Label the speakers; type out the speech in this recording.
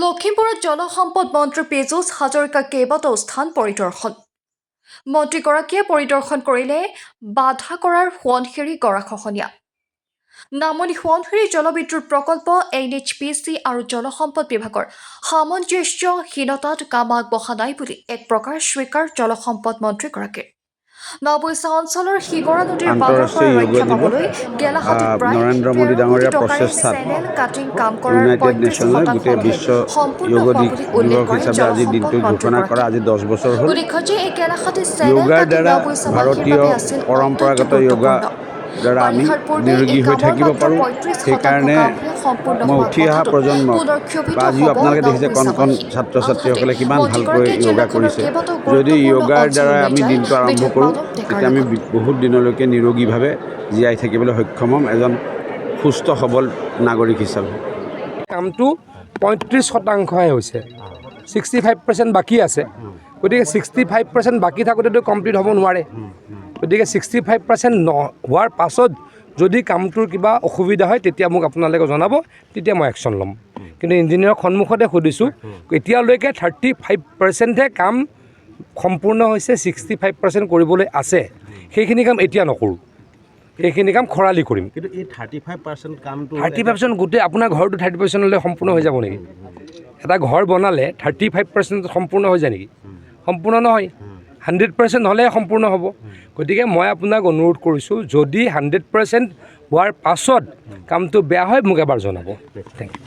Speaker 1: লখিমপুৰত জলসম্পদ মন্ত্ৰী পীযুষ হাজৰিকা কেইবাটাও স্থান পৰিদৰ্শন মন্ত্ৰীগৰাকীয়ে পৰিদৰ্শন কৰিলে বাধা কৰাৰ সোৱণশিৰি গৰাখহনীয়া নামনি সোৱণশিৰি জলবিদ্যুৎ প্ৰকল্প NHPC আৰু জলসম্পদ বিভাগৰ সামঞ্জস্যহীনতাত কাম আগবঢ়া নাই বুলি এক প্ৰকাৰ স্বীকাৰ জলসম্পদ মন্ত্ৰীগৰাকীৰ নৱৈছা অঞ্চলৰ শিগৰা নদীৰ বানৰ পৰা ৰক্ষা পাবলৈ গেলাহাটীত প্ৰায় 13 কোটি টকাৰে চেনেল কাটিং কাম কৰাৰ 35% সম্পূৰ্ণ হোৱা বুলি উল্লেখ কৰে জলসম্পদ মন্ত্ৰীগৰাকীয়ে। উল্লেখ্য যে এই গেলাহাটী চেনেল কাটিং নৱৈছাবাসীৰ বাবে আছিল অত্যন্ত গুৰুত্বপূৰ্ণ। বাৰিষাৰ পূৰ্বে এই কামৰ মাত্ৰ 35% কাম সম্পূৰ্ণ হোৱা কথাটো পুনৰ ক্ষোভিত হ'ব নৱৈছাবাসী। মন্ত্ৰীগৰাকীয়ে জিলাখনৰ কেইবাটাও গুৰুত্বপূৰ্ণ অঞ্চললৈ যায় বিধায়ক মাধৱ ডেকাৰ
Speaker 2: আমি বহুত দিনলৈকে নিৰোগীভাৱে জীয়াই থাকিবলৈ সক্ষম হ'ম এজন সুস্থ সবল নাগৰিক হিচাপে।
Speaker 3: কামটো 35% হৈছে, 65% বাকী আছে। গতিকে 65% বাকী থাকোঁতেতো কমপ্লিট হ'ব নোৱাৰে। গতিকে 65% হোৱাৰ পাছত যদি কামটোৰ কিবা অসুবিধা হয় তেতিয়া মোক আপোনালোকে জনাব, তেতিয়া মই একশ্যন ল'ম। কিন্তু ইঞ্জিনিয়াৰৰ সন্মুখতে সুধিছোঁ, এতিয়ালৈকে 35%হে কাম সম্পূৰ্ণ হৈছে, 65% কৰিবলৈ আছে। সেইখিনি কাম এতিয়া নকৰোঁ, সেইখিনি কাম খৰালি কৰিম।
Speaker 2: কিন্তু এই 35% কামটো
Speaker 3: 35% গোটেই আপোনাৰ ঘৰটো 30%লৈ সম্পূৰ্ণ হৈ যাব নেকি? এটা ঘৰ বনালে 35% সম্পূৰ্ণ হৈ যায় নেকি? সম্পূৰ্ণ নহয়, 100% হ'লেহে সম্পূৰ্ণ হ'ব। গতিকে মই আপোনাক অনুৰোধ কৰিছোঁ, যদি 100% হোৱাৰ পাছত কামটো বেয়া হয় মোক এবাৰ জনাব। Thank U.